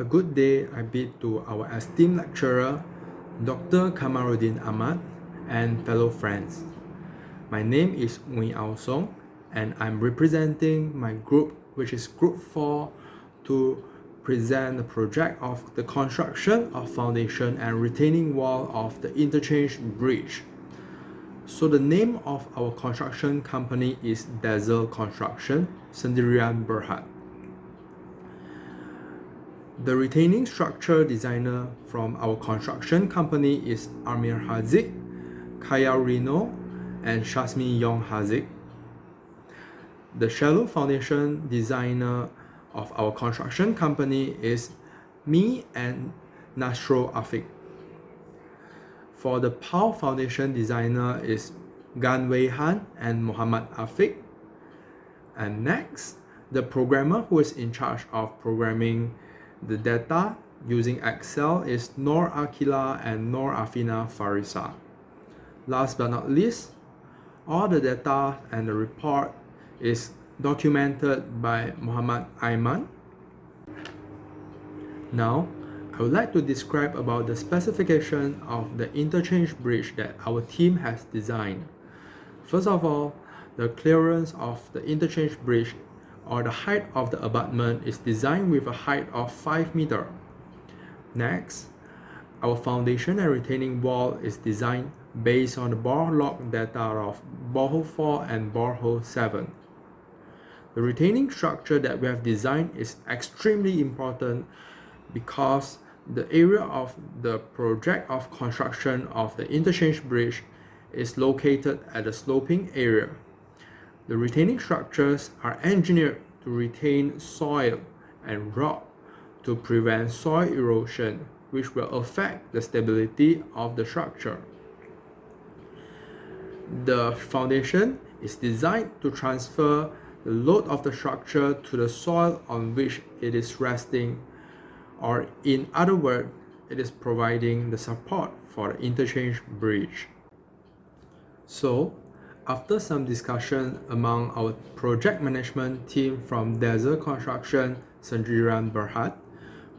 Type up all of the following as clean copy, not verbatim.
A good day I bid to our esteemed lecturer, Dr. Kamaruddin Ahmad, and fellow friends. My name is Ngui Ao Song, and I'm representing my group, which is Group 4, to present the project of the construction of foundation and retaining wall of the Interchange Bridge. So the name of our construction company is Dazzle Construction, Sendirian Berhad. The retaining structure designer from our construction company is Amir Haziq, Kaya Rino, and Shasmi Yong Haziq. The shallow foundation designer of our construction company is me and Nasro Afiq. For the PAL foundation designer is Gan Wei Han and Muhammad Afiq. And next, the programmer who is in charge of programming the data using Excel is Nor Akila and Nor Afina Farisa. Last but not least, all the data and the report is documented by Muhammad Aiman. Now, I would like to describe about the specification of the interchange bridge that our team has designed. First of all, the clearance of the interchange bridge or the height of the abutment is designed with a height of 5 meters. Next, our foundation and retaining wall is designed based on the bore log data of borehole 4 and borehole 7. The retaining structure that we have designed is extremely important because the area of the project of construction of the interchange bridge is located at the sloping area. The retaining structures are engineered to retain soil and rock to prevent soil erosion, which will affect the stability of the structure. The foundation is designed to transfer the load of the structure to the soil on which it is resting, or in other words, it is providing the support for the interchange bridge. So, after some discussion among our project management team from Dazzle Construction, Sendirian Berhad,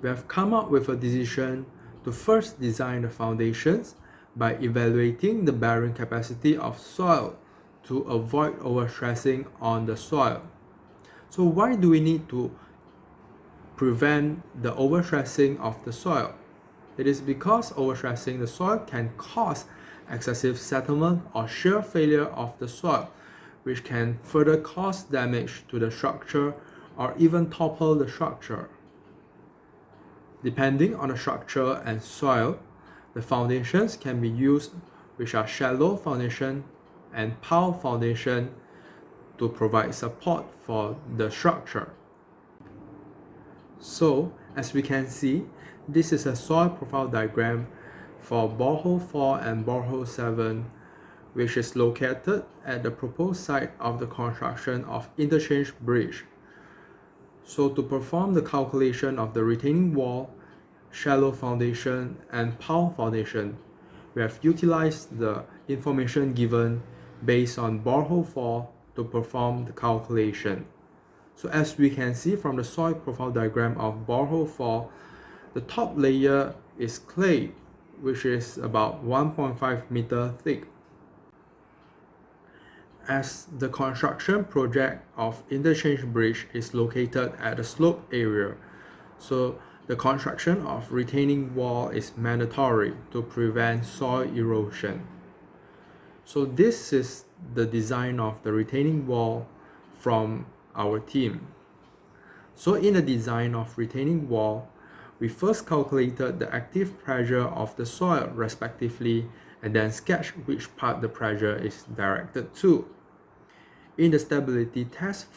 we have come up with a decision to first design the foundations by evaluating the bearing capacity of soil to avoid overstressing on the soil. So why do we need to prevent the overstressing of the soil? It is because overstressing the soil can cause excessive settlement or shear failure of the soil, which can further cause damage to the structure or even topple the structure. Depending on the structure and soil, the foundations can be used, which are shallow foundation and pile foundation, to provide support for the structure. So, as we can see, this is a soil profile diagram for borehole 4 and borehole 7, which is located at the proposed site of the construction of interchange bridge. So to perform the calculation of the retaining wall, shallow foundation and pile foundation, we have utilized the information given based on borehole 4 to perform the calculation. So as we can see from the soil profile diagram of borehole 4, the top layer is clay, which is about 1.5 meter thick. As the construction project of interchange bridge is located at the slope area, so the construction of retaining wall is mandatory to prevent soil erosion. So this is the design of the retaining wall from our team. So in the design of retaining wall, we first calculated the active pressure of the soil respectively and then sketched which part the pressure is directed to. In the stability test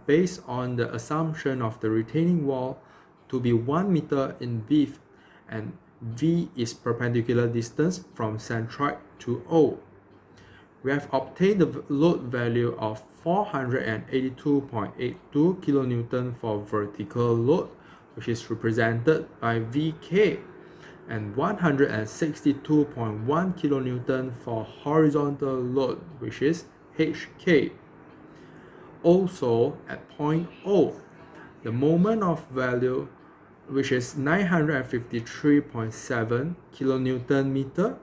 based on the assumption of the retaining wall to be 1 meter in width and V is perpendicular distance from centroid to O, we have obtained the load value of 482.82 kN for vertical load, which is represented by Vk, and 162.1 kN for horizontal load, which is Hk. Also, at point O, the moment of value which is 953.7 kilonewton meter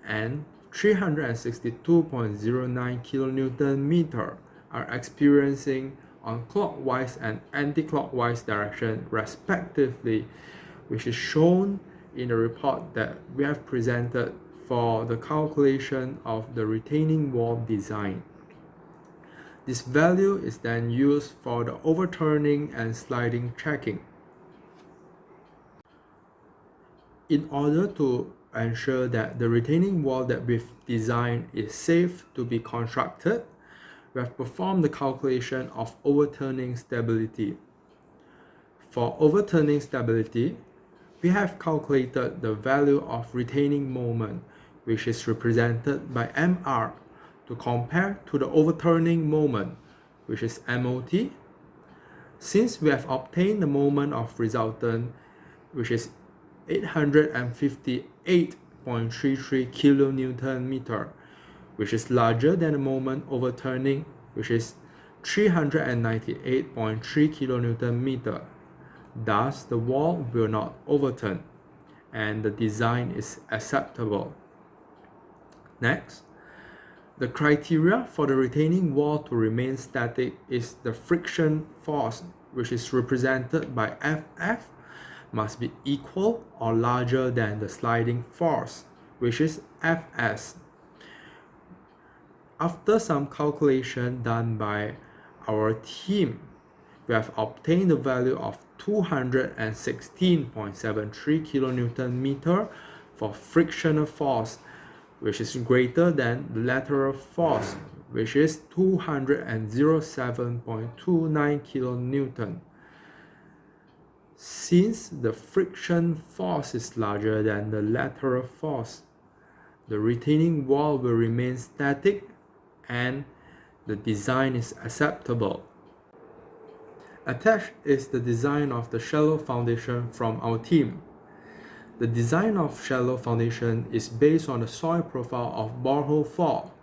and 362.09 kilonewton meter are experiencing on clockwise and anti-clockwise direction respectively, which is shown in the report that we have presented for the calculation of the retaining wall design. This value is then used for the overturning and sliding checking. In order to ensure that the retaining wall that we've designed is safe to be constructed, we have performed the calculation of overturning stability. For overturning stability, we have calculated the value of retaining moment, which is represented by MR, to compare to the overturning moment, which is MOT. Since we have obtained the moment of resultant, which is 858.33 kilonewton meter, which is larger than the moment overturning, which is 398.3 kilonewton meter. Thus, the wall will not overturn, and the design is acceptable. Next, the criteria for the retaining wall to remain static is the friction force, which is represented by FF, must be equal or larger than the sliding force, which is Fs. After some calculation done by our team, we have obtained the value of 216.73 kilonewton meter for frictional force, which is greater than the lateral force, which is 207.29 kilonewton. Since the friction force is larger than the lateral force, the retaining wall will remain static and the design is acceptable. Attached is the design of the shallow foundation from our team. The design of shallow foundation is based on the soil profile of borehole fall.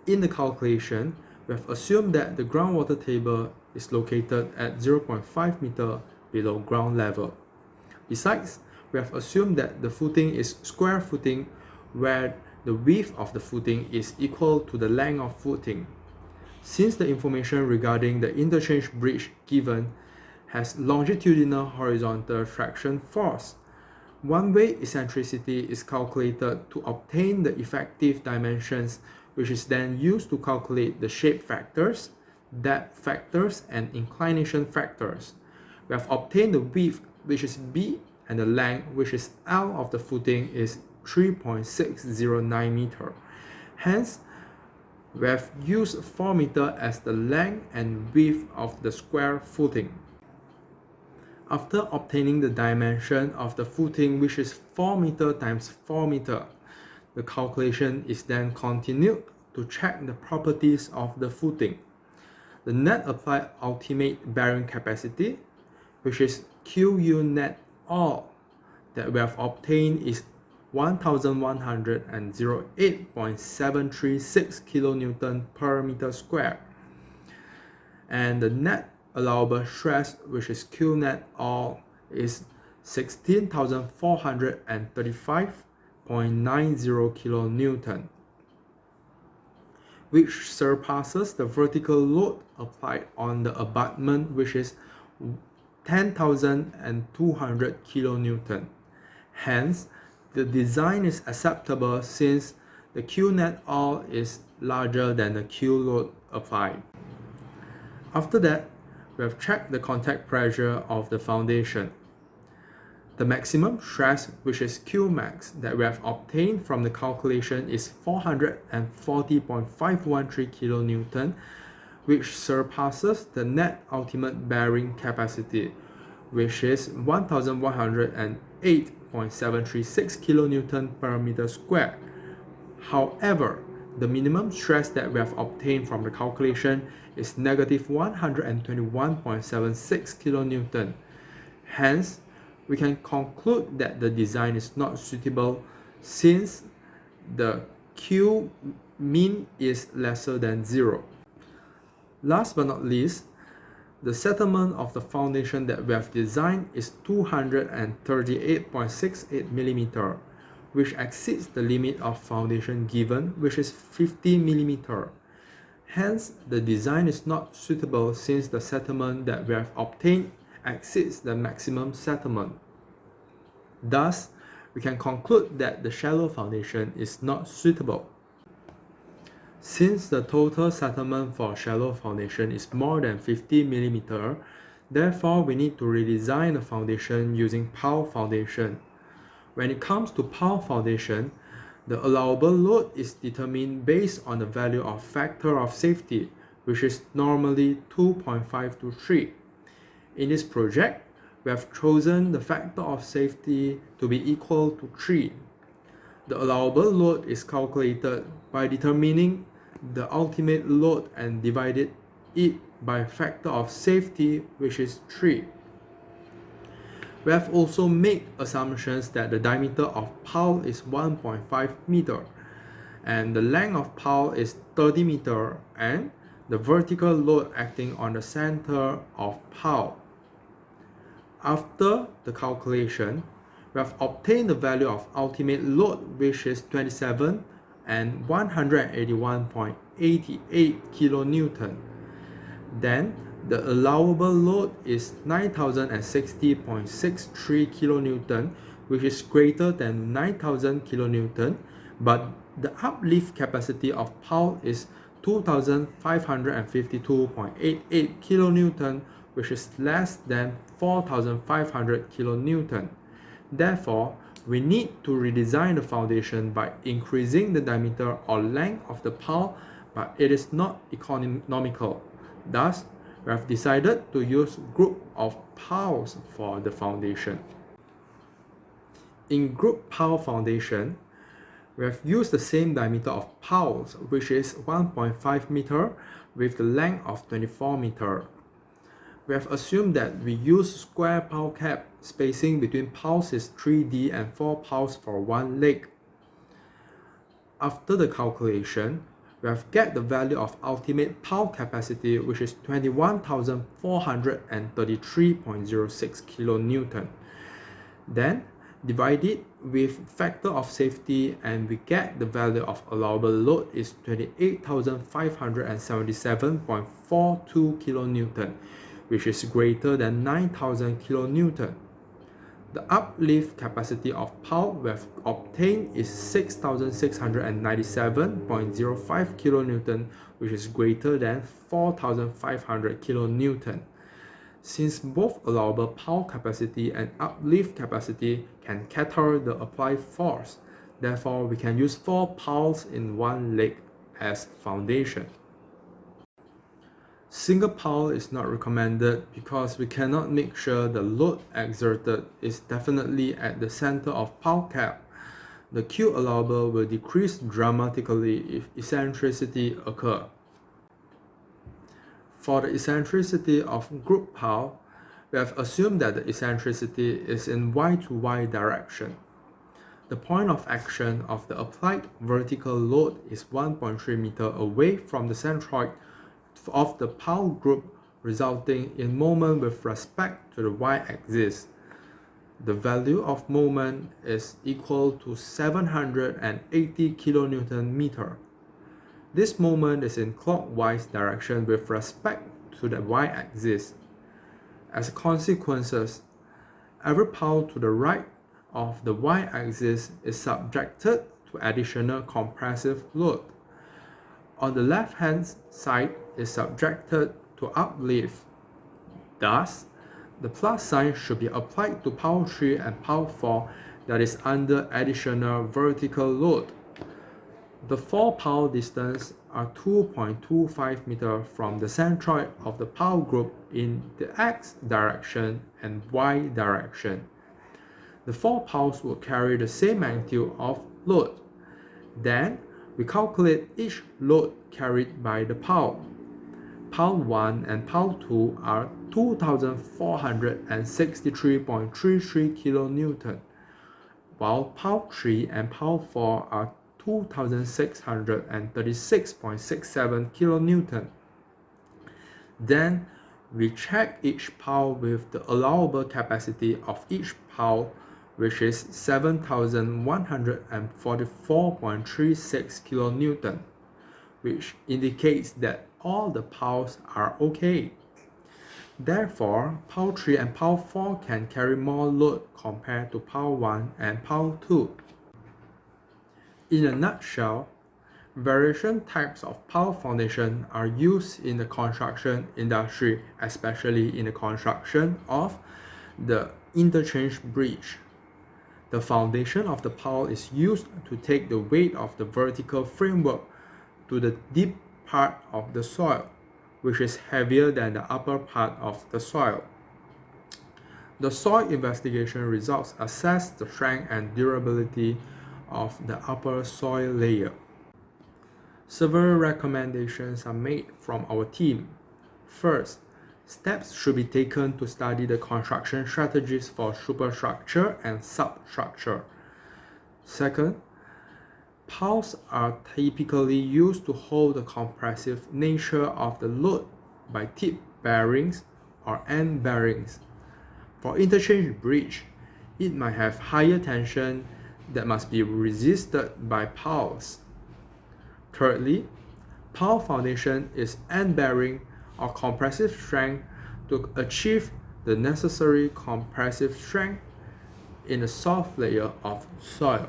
In the calculation, we have assumed that the groundwater table is located at 0.5 meter below ground level. Besides, we have assumed that the footing is square footing, where the width of the footing is equal to the length of footing. Since the information regarding the interchange bridge given has longitudinal horizontal traction force, one-way eccentricity is calculated to obtain the effective dimensions, which is then used to calculate the shape factors, depth factors, and inclination factors. We have obtained the width, which is B, and the length, which is L, of the footing is 3.609 meter. Hence, we have used 4 meter as the length and width of the square footing. After obtaining the dimension of the footing, which is 4 meter times 4 meter, the calculation is then continued to check the properties of the footing. The net applied ultimate bearing capacity, which is QU net all, that we have obtained is 1108.736 kilonewton per meter square. And the net allowable stress, which is Q net all, is 16,435.90 kilonewton, which surpasses the vertical load applied on the abutment, which is 10,200 kilonewton. Hence, the design is acceptable since the Q net all is larger than the Q load applied. After that, we have checked the contact pressure of the foundation. The maximum stress, which is Q max, that we have obtained from the calculation is 440.513 kilonewton, which surpasses the net ultimate bearing capacity, which is 1108.736 kilonewton per meter square. However, the minimum stress that we have obtained from the calculation is negative 121.76 kilonewton. Hence, we can conclude that the design is not suitable since the Q min is lesser than 0. Last but not least, The settlement of the foundation that we have designed is 238.68 mm, which exceeds the limit of foundation given, which is 50 mm. Hence, the design is not suitable since the settlement that we have obtained exceeds the maximum settlement. Thus, we can conclude that the shallow foundation is not suitable. Since the total settlement for shallow foundation is more than 50 mm, therefore we need to redesign the foundation using pile foundation. When it comes to pile foundation, the allowable load is determined based on the value of factor of safety, which is normally 2.5 to 3. In this project, we have chosen the factor of safety to be equal to 3. The allowable load is calculated by determining the ultimate load and divided it by factor of safety, which is 3. We have also made assumptions that the diameter of pile is 1.5 meter and the length of pile is 30 meter and the vertical load acting on the center of pile. After the calculation, we have obtained the value of ultimate load, which is 27 and 181.88 kilonewton. Then the allowable load is 9060.63 kilonewton, which is greater than 9000 kilonewton, but the uplift capacity of pile is 2552.88 kilonewton, which is less than 4500 kilonewton. Therefore, we need to redesign the foundation by increasing the diameter or length of the pile, but it is not economical. Thus, we have decided to use group of piles for the foundation. In group pile foundation, we have used the same diameter of piles, which is 1.5 meter with the length of 24 meter. We have assumed that we use square pile cap. Spacing between piles is 3D and 4 piles for one leg. After the calculation, we have get the value of ultimate pile capacity, which is 21,433.06 kilonewton. Then divide it with factor of safety and we get the value of allowable load is 28,577.42 kilonewton, which is greater than 9,000 kilonewton. The uplift capacity of pile we have obtained is 6,697.05 kilonewton, which is greater than 4,500 kilonewton. Since both allowable pile capacity and uplift capacity can cater the applied force, therefore we can use 4 piles in one leg as foundation. Single pile is not recommended because we cannot make sure the load exerted is definitely at the center of pile cap. The Q allowable will decrease dramatically if eccentricity occurs. For the eccentricity of group pile, we have assumed that the eccentricity is in Y to Y direction. The point of action of the applied vertical load is 1.3 meter away from the centroid of the pile group, resulting in moment with respect to the y-axis. The value of moment is equal to 780 kilonewton meter. This moment is in clockwise direction with respect to the y-axis. As a consequence, every pile to the right of the y-axis is subjected to additional compressive load. On the left-hand side is subjected to uplift. Thus, the plus sign should be applied to pile 3 and pile 4 that is under additional vertical load. The 4 pile distance are 2.25 meter from the centroid of the pile group in the x direction and y direction. The 4 piles will carry the same magnitude of load. Then, we calculate each load carried by the pile. Pile 1 and pile 2 are 2,463.33 kilonewton, while pile 3 and pile 4 are 2,636.67 kilonewton. Then We check each pile with the allowable capacity of each pile, which is 7,144.36 kN, which indicates that all the piles are okay. Therefore, pile 3 and pile 4 can carry more load compared to pile 1 and pile 2. In a nutshell, variation types of pile foundation are used in the construction industry, especially in the construction of the interchange bridge. The foundation of the pile is used to take the weight of the vertical framework to the deep part of the soil, which is heavier than the upper part of the soil. The soil investigation results assess the strength and durability of the upper soil layer. Several recommendations are made from our team. First, steps should be taken to study the construction strategies for superstructure and substructure. Second, piles are typically used to hold the compressive nature of the load by tip bearings or end bearings. For interchange bridge, it might have higher tension that must be resisted by piles. Thirdly, pile foundation is end bearing or compressive strength to achieve the necessary compressive strength in the soft layer of soil.